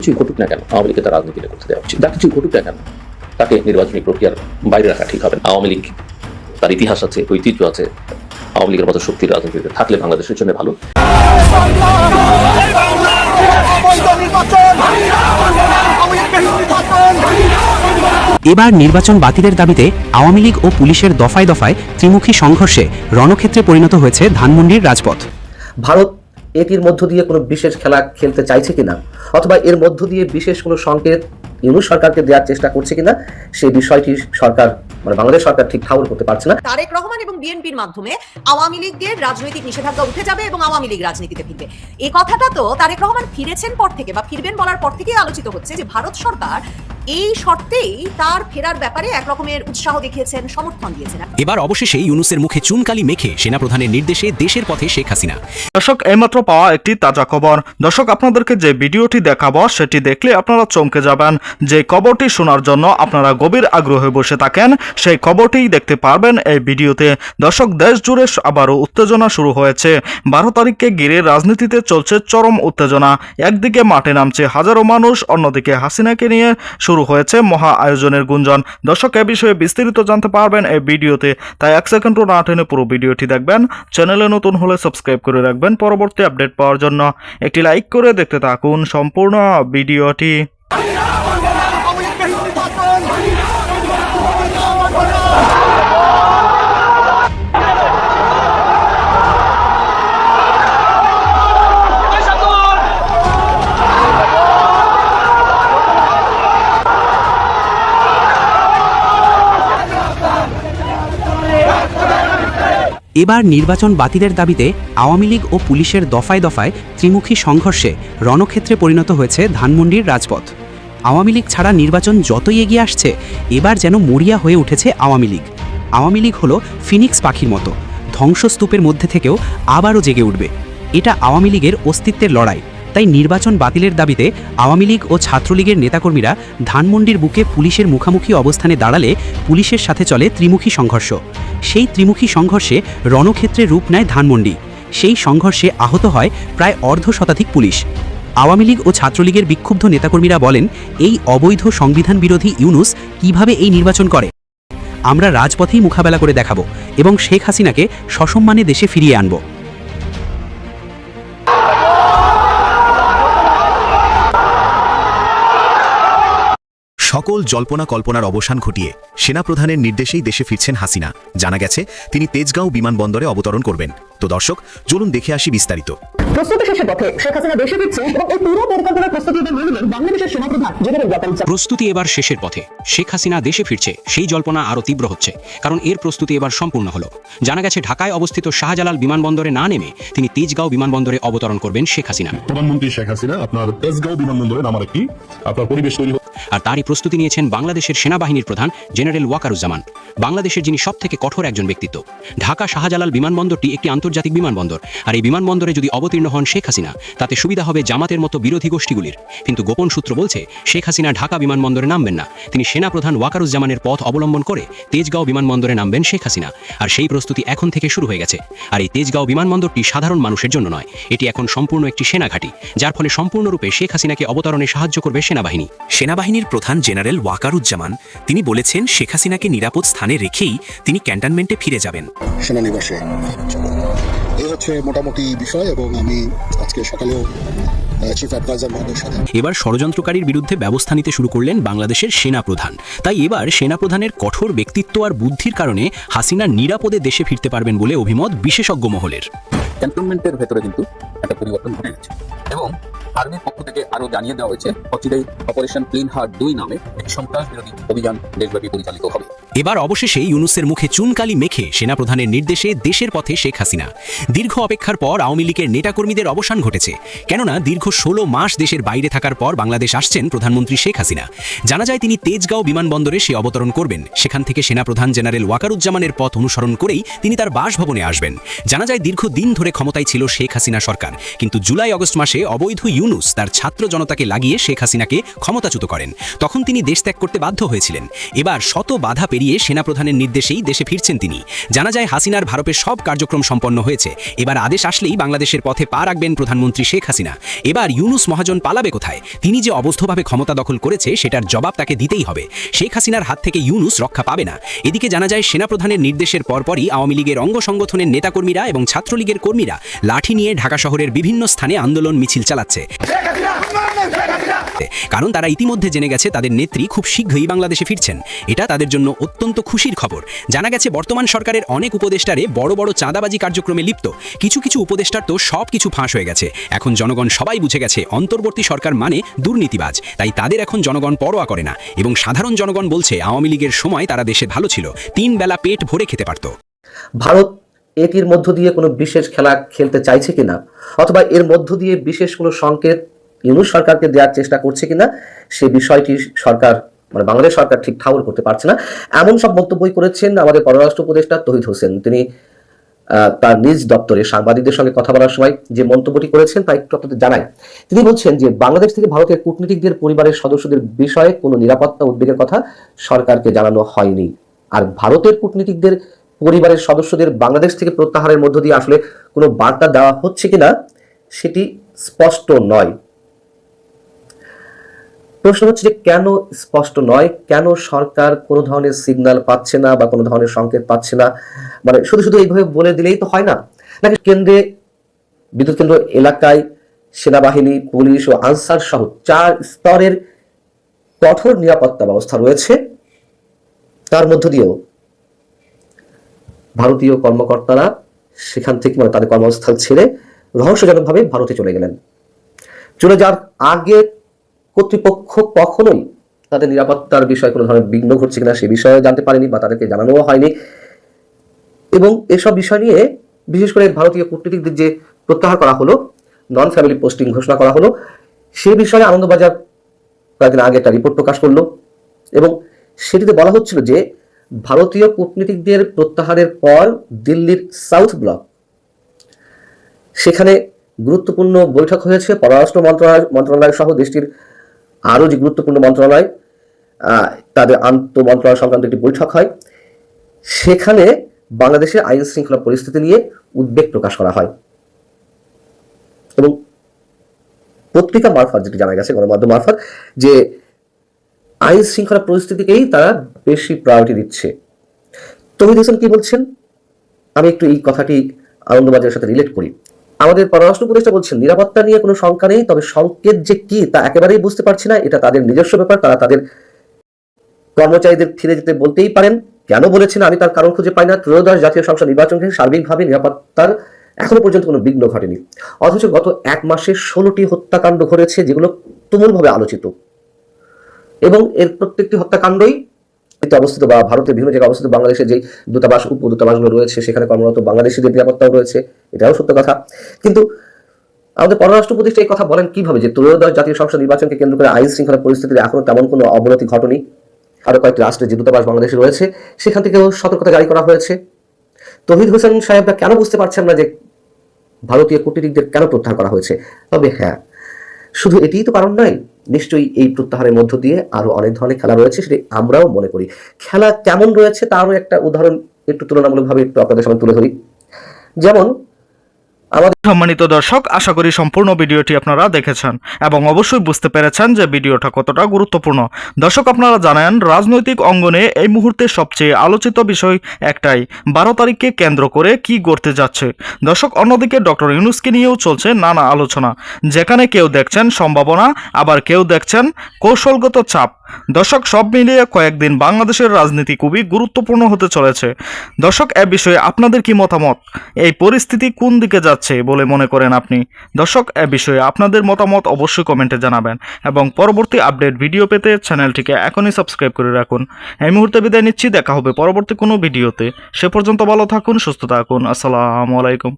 কিছুই ঘটুক না কেন আওয়ামী লীগকে তার রাজনীতিটা করতে দেওয়া উচিত। যা কিছুই ঘটুক না কেন তাকে নির্বাচনী প্রক্রিয়ার বাইরে রাখা ঠিক হবে না। আওয়ামী লীগ তার ইতিহাস আছে, ঐতিহ্য আছে। আওয়ামী লীগের মতো শক্তির রাজনীতিতে থাকলে বাংলাদেশের জন্য ভালো। এবার নির্বাচন বাতিলের দাবিতে আওয়ামী লীগ ও পুলিশের দফায় দফায় ত্রিমুখী সংঘর্ষে রণক্ষেত্রে পরিণত হয়েছে ধানমন্ডির রাজপথ। ভারত এটির মধ্য দিয়ে কোনো বিশেষ খেলা খেলতে চাইছে কিনা, অথবা এর মধ্য দিয়ে বিশেষ কোনো সংকেত ইউনূস সরকারকে দেওয়ার চেষ্টা করছে কিনা, সেই বিষয়টি সরকার বাংলাদেশ সরকার ঠিক ঠাউর করতে পারছে না। তারেক রহমান এবং বিএনপির মাধ্যমে আওয়ামী লীগের রাজনৈতিক নিষেধাজ্ঞা উঠে যাবে এবং আওয়ামী লীগ রাজনীতিতে ফিরবে। এই কথাটা তো তারেক রহমান ফিরেছেন পর থেকে বা ফিরবেন বলার পর থেকেই আলোচিত হচ্ছে যে ভারত সরকার এই শর্তেই তার ফেরার ব্যাপারে এক রকমের উৎসাহ দেখিয়েছেন, সমর্থন দিয়েছেন। এবার অবশেষে ইউনূসের মুখে চুনকালি মেখে সেনাপ্রধানের নির্দেশে দেশের পথে শেখ হাসিনা। দর্শক, এইমাত্র পাওয়া একটি তাজা খবর। দর্শক, আপনাদেরকে যে ভিডিওটি দেখাবো সেটি দেখলে আপনারা চমকে যাবেন। যে খবরটি শোনার জন্য আপনারা গভীর আগ্রহে বসে থাকেন, সেই খবরটি দেখতে পারবেন এই ভিডিওতে। দর্শক, দেশ জুড়ে আবারও উত্তেজনা শুরু হয়েছে। 12 তারিখকে ঘিরে রাজনীতিতে চলছে চরম উত্তেজনা। একদিকে মাঠে নামছে হাজারো মানুষ, অন্যদিকে হাসিনাকে নিয়ে শুরু হয়েছে মহা আয়োজনের গুঞ্জন। দর্শক, এ বিষয়ে বিস্তারিত জানতে পারবেন এই ভিডিওতে, তাই 1 সেকেন্ডও না টেনে পুরো ভিডিওটি দেখবেন। চ্যানেলে নতুন হলে সাবস্ক্রাইব করে রাখবেন পরবর্তী আপডেট পাওয়ার জন্য। একটি লাইক করে দেখতে থাকুন সম্পূর্ণ ভিডিওটি। এবার নির্বাচন বাতিলের দাবিতে আওয়ামী লীগ ও পুলিশের দফায় দফায় ত্রিমুখী সংঘর্ষে রণক্ষেত্রে পরিণত হয়েছে ধানমন্ডির রাজপথ। আওয়ামী লীগ ছাড়া নির্বাচন যতই এগিয়ে আসছে, এবার যেন মরিয়া হয়ে উঠেছে আওয়ামী লীগ। আওয়ামী লীগ হলো ফিনিক্স পাখির মতো, ধ্বংসস্তূপের মধ্যে থেকেও আবারও জেগে উঠবে। এটা আওয়ামী লীগের অস্তিত্বের লড়াই। তাই নির্বাচন বাতিলের দাবিতে আওয়ামী লীগ ও ছাত্রলীগের নেতাকর্মীরা ধানমন্ডির বুকে পুলিশের মুখোমুখি অবস্থানে দাঁড়ালে পুলিশের সাথে চলে ত্রিমুখী সংঘর্ষ। সেই ত্রিমুখী সংঘর্ষে রণক্ষেত্রে রূপ নেয় ধানমন্ডি। সেই সংঘর্ষে আহত হয় প্রায় অর্ধশতাধিক পুলিশ। আওয়ামী লীগ ও ছাত্রলীগের বিক্ষুব্ধ নেতাকর্মীরা বলেন, এই অবৈধ সংবিধান বিরোধী ইউনূস কিভাবে এই নির্বাচন করে। আমরা রাজপথেই মোকাবেলা করে দেখাবো এবং শেখ হাসিনাকে সসম্মানে দেশে ফিরিয়ে আনব। সকল জল্পনা কল্পনার অবসান ঘটিয়ে সেনাপ্রধানের নির্দেশেই দেশে ফিরছেন হাসিনা। জানা গেছে তিনি তেজগাঁও বিমানবন্দরে অবতরণ করবেন। তো দর্শক, চলুন দেখে আসি বিস্তারিত। প্রস্তুতি শেষের পথে শেখ হাসিনা দেশে ফিরছে এবং এই পুরো পরিকল্পনার প্রস্তুতি নিলেন বাংলাদেশের সেনাপ্রধান জেনারেল ওয়াকার উজ্জামান। প্রস্তুতি এবার শেষের পথে, শেখ হাসিনা দেশে ফিরছে, সেই জল্পনা আরও তীব্র হচ্ছে, কারণ এর প্রস্তুতি এবার সম্পূর্ণ হলো। জানা গেছে ঢাকায় অবস্থিত শাহজালাল বিমানবন্দরে না নেমে তিনি তেজগাঁও বিমানবন্দরে অবতরণ করবেন শেখ হাসিনা। প্রধানমন্ত্রী শেখ হাসিনা আপনার তেজগাঁও বিমানবন্দরে নামার একটি পরিবেশ তৈরি। আর তারই প্রস্তুতি নিয়েছেন বাংলাদেশের সেনাবাহিনীর প্রধান জেনারেল ওয়াকার উজ্জামান, বাংলাদেশের যিনি সবথেকে কঠোর একজন ব্যক্তিত্ব। ঢাকা শাহজালাল বিমানবন্দরটি একটি আন্তর্জাতিক বিমানবন্দর, আর এই বিমানবন্দরে যদি অবতীর্ণ হন শেখ হাসিনা, তাতে সুবিধা হবে জামাতের মতো বিরোধী গোষ্ঠীগুলির। কিন্তু গোপন সূত্র বলছে শেখ হাসিনা ঢাকা বিমানবন্দরে নামবেন না, তিনি সেনাপ্রধান ওয়াকার উজ্জামানের পথ অবলম্বন করে তেজগাঁও বিমানবন্দরে নামবেন শেখ হাসিনা। আর সেই প্রস্তুতি এখন থেকে শুরু হয়ে গেছে। আর এই তেজগাঁও বিমানবন্দরটি সাধারণ মানুষের জন্য নয়, এটি এখন সম্পূর্ণ একটি সেনাঘাঁটি, যার ফলে সম্পূর্ণরূপে শেখ হাসিনাকে অবতরণে সাহায্য করবে সেনাবাহিনী। সেনাবাহিনীর প্রধান জেনারেল ওয়াকার উজ্জামান তিনি বলেছেন, শেখ হাসিনাকে নিরাপদ স্থানে রেখেই তিনি ক্যান্টনমেন্টে ফিরে যাবেন। সেনানিবাসে এই হচ্ছে মোটামুটি বিষয়, এবং আমি আজকে সকালেও চিফ অ্যাডভাইজার মহোদয়ের সাথে। এবার ষড়যন্ত্রকারীর বিরুদ্ধে ব্যবস্থা নিতে শুরু করলেন বাংলাদেশের সেনাপ্রধান। তাই এবার সেনাপ্রধানের কঠোর ব্যক্তিত্ব আর বুদ্ধির কারণে হাসিনা নিরাপদে দেশে ফিরতে পারবেন বলে অভিমত বিশেষজ্ঞ মহলের। ক্যান্টনমেন্টের ভেতরে কিন্তু একটা পরিবর্তন ঘটে গেছে এবং আর্মির পক্ষ থেকে আরো জানিয়ে দেওয়া হয়েছে অচিরেই অপারেশন ক্লিন হার্ট 2 নামে একটি সন্ত্রাস বিরোধী অভিযান দেশব্যাপী পরিচালিত হবে। এবার অবশেষে ইউনূসের মুখে চুনকালি মেখে সেনাপ্রধানের নির্দেশে দেশের পথে শেখ হাসিনা। দীর্ঘ অপেক্ষার পর আওয়ামী লীগের নেতাকর্মীদের অবসান ঘটেছে, কেননা দীর্ঘ 16 মাস দেশের বাইরে থাকার পর বাংলাদেশ আসছেন প্রধানমন্ত্রী শেখ হাসিনা। জানা যায় তিনি তেজগাঁও বিমানবন্দরে সে অবতরণ করবেন। সেখান থেকে সেনাপ্রধান জেনারেল ওয়াকার উজ্জামানের পথ অনুসরণ করেই তিনি তার বাসভবনে আসবেন। জানা যায় দীর্ঘদিন ধরে ক্ষমতায় ছিল শেখ হাসিনা সরকার, কিন্তু জুলাই আগস্ট মাসে অবৈধ ইউনূস তার ছাত্র জনতাকে লাগিয়ে শেখ হাসিনাকে ক্ষমতাচ্যুত করেন। তখন তিনি দেশ ত্যাগ করতে বাধ্য হয়েছিলেন। এবার শত বাধা পেরিয়ে গিয়ে সেনাপ্রধানের নির্দেশেই দেশে ফিরছেন তিনি। জানা যায় হাসিনার ভারতের সব কার্যক্রম সম্পন্ন হয়েছে। এবার আদেশ আসলেই বাংলাদেশের পথে পা রাখবেন প্রধানমন্ত্রী শেখ হাসিনা। এবার ইউনুস মহাজন পালাবে কোথায়? তিনি যে অবৈধভাবে ক্ষমতা দখল করেছে সেটার জবাব তাকে দিতেই হবে। শেখ হাসিনার হাত থেকে ইউনুস রক্ষা পাবে না। এদিকে জানা যায় সেনাপ্রধানের নির্দেশের পরপরই আওয়ামী লীগের অঙ্গ সংগঠনের নেতাকর্মীরা এবং ছাত্রলীগের কর্মীরা লাঠি নিয়ে ঢাকা শহরের বিভিন্ন স্থানে আন্দোলন মিছিল চালাচ্ছে, কারণ তারা ইতিমধ্যে জেনে গেছে তাদের নেত্রী খুব শীঘ্রই বাংলাদেশে ফিরছেন। এটা তাদের জন্য অত্যন্ত খুশির খবর। জানা গেছে বর্তমান সরকারের অনেক উপদেষ্টারে বড় বড় চাঁদাবাজি কার্যক্রমে লিপ্ত। কিছু কিছু উপদেষ্টার তো সব কিছু ফাঁস হয়ে গেছে। এখন জনগণ সবাই বুঝে গেছে অন্তর্বর্তী সরকার মানে দুর্নীতিবাজ। তাই তাদের এখন জনগণ পরোয়া করে না, এবং সাধারণ জনগণ বলছে আওয়ামী লীগের সময় তারা দেশে ভালো ছিল, 3 বেলা পেট ভরে খেতে পারত। ভারত এটির মধ্য দিয়ে কোনো বিশেষ খেলা খেলতে চাইছে কিনা, অথবা এর মধ্য দিয়ে বিশেষ কোনো সংকেত ইউনুস সরকারকে দেওয়ার চেষ্টা করছে কিনা, সে বিষয়টি সরকার মানে বাংলাদেশ সরকার ঠিক ঠাউর করতে পারছে না। এমন সব মন্তব্যই করেছেন আমাদের পররাষ্ট্র উপদেষ্টা তৌহিদ হোসেন। তিনি তার নিজ দপ্তরে সাংবাদিকদের সঙ্গে কথা বলার সময় যে মন্তব্যটি করেছেন তা একটু আপনাদের জানাই। তিনি বলছেন যে বাংলাদেশ থেকে ভারতের কূটনীতিকদের পরিবারের সদস্যদের বিষয়ে কোনো নিরাপত্তা উদ্বেগের কথা সরকারকে জানানো হয়নি। আর ভারতের কূটনীতিকদের পরিবারের সদস্যদের বাংলাদেশ থেকে প্রত্যাহারের মধ্য দিয়ে আসলে কোনো বার্তা দেওয়া হচ্ছে কিনা সেটি স্পষ্ট নয়। প্রশ্ন হচ্ছে যে কেন স্পষ্ট নয়, কেন সরকার কোনো ধরনের সিগন্যাল পাচ্ছে না বা কোনো ধরনের সংকেত পাচ্ছে না? মানে শুধু শুধু এইভাবে বলে দিলেই তো হয় না, নাকি কেন্দ্রে বিদ্যুৎ কেন্দ্র এলাকায় সেনাবাহিনী, পুলিশ ও আনসার সহ 4 স্তরের কঠোর নিরাপত্তা ব্যবস্থা রয়েছে, তার মধ্য দিয়েও ভারতীয় কর্মকর্তারা সেখান থেকে মানে তাদের কর্মস্থল ছেড়ে রহস্যজনকভাবে ভারতে চলে গেলেন। চলে যাওয়ার আগে কর্তৃপক্ষ কখনোই তাদের নিরাপত্তার বিষয়ে কোনো ধরনের বিঘ্ন ঘটছে কিনা সে বিষয়ে জানতে পারেনি বা তাদেরকে জানানোও হয়নি। এবং এসব বিষয় নিয়ে বিশেষ করে ভারতীয় কূটনীতিকদের যে প্রত্যাহার করা হলো, নন ফ্যামিলি পোস্টিং ঘোষণা করা হলো, সে বিষয়ে আনন্দবাজার কয়েকদিন আগে একটা রিপোর্ট প্রকাশ করলো এবং সেটিতে বলা হচ্ছিল যে ভারতীয় কূটনীতিকদের প্রত্যাহারের পর দিল্লির সাউথ ব্লক সেখানে গুরুত্বপূর্ণ বৈঠক হয়েছে। পররাষ্ট্র মন্ত্রণালয় সহ দেশটির আরও যে গুরুত্বপূর্ণ মন্ত্রণালয় তাদের আন্তঃ মন্ত্রণালয় সংক্রান্ত একটি বৈঠক হয়। সেখানে বাংলাদেশের আইন শৃঙ্খলা পরিস্থিতি নিয়ে উদ্বেগ প্রকাশ করা হয় এবং পত্রিকা মারফত যেটি জানা গেছে, গণমাধ্যম মারফত, যে আইন শৃঙ্খলা পরিস্থিতিকেই তারা বেশি প্রায়োরিটি দিচ্ছে। তৌহিদ হোসেন কি বলছেন আমি একটু এই কথাটি আনন্দবাজারের সাথে রিলেট করি। আমাদের পররাষ্ট্র উপদেষ্টা বলছেন নিরাপত্তা নিয়ে কোনো শঙ্কা নেই, তবে সংকেত যে কি তা একেবারেই বুঝতে পারছি না। এটা তাদের নিজস্ব ব্যাপার, তারা তাদের কর্মচারীদের ফিরে যেতে বলতেই পারেন। কেন বলেছেন আমি তার কারণ খুঁজে পাই না। ত্রয়োদশ জাতীয় সংসদ নির্বাচনকে সার্বিকভাবে নিরাপত্তার এখনো পর্যন্ত কোনো বিঘ্ন ঘটেনি, অথচ গত 1 মাসে 16টি হত্যাকাণ্ড ঘটেছে যেগুলো তুমুলভাবে আলোচিত, এবং এর প্রত্যেকটি হত্যাকাণ্ডই অবস্থিত বা ভারতের বিভিন্ন জায়গায় অবস্থিত বাংলাদেশের যে দূতাবাস, উপদূতাবাসগুলো রয়েছে সেখানে কর্মরত বাংলাদেশিদের নিরাপত্তাও রয়েছে, এটাও সত্য কথা। কিন্তু আমাদের পররাষ্ট্র উপদেষ্টা এই কথা বলেন কিভাবে যে ত্রয়োদশ জাতীয় সংসদ নির্বাচনকে কেন্দ্র করে আইন শৃঙ্খলা পরিস্থিতির এখনো তেমন কোনো অবনতি ঘটেনি। আরো কয়েকটি রাষ্ট্রের যে দূতাবাস বাংলাদেশে রয়েছে সেখান থেকেও সতর্কতা জারি করা হয়েছে। তৌহিদ হোসেন সাহেবরা কেন বুঝতে পারছেন না যে ভারতীয় কূটনীতিকদের কেন প্রত্যাহার করা হয়েছে? তবে হ্যাঁ, শুধু এটিই তো কারণ নয়, নিশ্চয়ই এই প্রত্যাহারের মধ্য দিয়ে আরো অনেক ধরনের খেলা রয়েছে, সেটি আমরাও মনে করি। খেলা কেমন রয়েছে তারও একটা উদাহরণ একটু তুলনামূলকভাবে একটু আপনাদের সামনে তুলে ধরি। যেমন সম্মানিত দর্শক, আশা করি সম্পূর্ণ ভিডিওটি আপনারা দেখেছেন এবং অবশ্যই বুঝতে পেরেছেন যে ভিডিওটা কতটা গুরুত্বপূর্ণ। দর্শক, আপনারা জানেন রাজনৈতিক অঙ্গনে এই মুহূর্তে সবচেয়ে আলোচিত বিষয় একটাই, 12 তারিখকে কেন্দ্র করে কি ঘটতে যাচ্ছে। দর্শক, অন্যদিকে ডক্টর ইউনূসকে নিয়েও চলছে নানা আলোচনা, যেখানে কেউ দেখছেন সম্ভাবনা, আবার কেউ দেখছেন কৌশলগত চাপ। দর্শক, সব মিলিয়ে কয়েকদিন বাংলাদেশের রাজনীতি খুবই গুরুত্বপূর্ণ হতে চলেছে। দর্শক, এ বিষয়ে আপনাদের কি মতামত? এই পরিস্থিতি কোন দিকে যাচ্ছে বলে মনে করেন আপনি? দর্শক, এ বিষয়ে আপনাদের মতামত অবশ্যই কমেন্টে জানাবেন এবং পরবর্তী আপডেট ভিডিও পেতে চ্যানেলটিকে এখনই সাবস্ক্রাইব করে রাখুন। এই মুহূর্তে বিদায় নিচ্ছি, দেখা হবে পরবর্তী কোনো ভিডিওতে। সে পর্যন্ত ভালো থাকুন, সুস্থ থাকুন। আসসালামু আলাইকুম।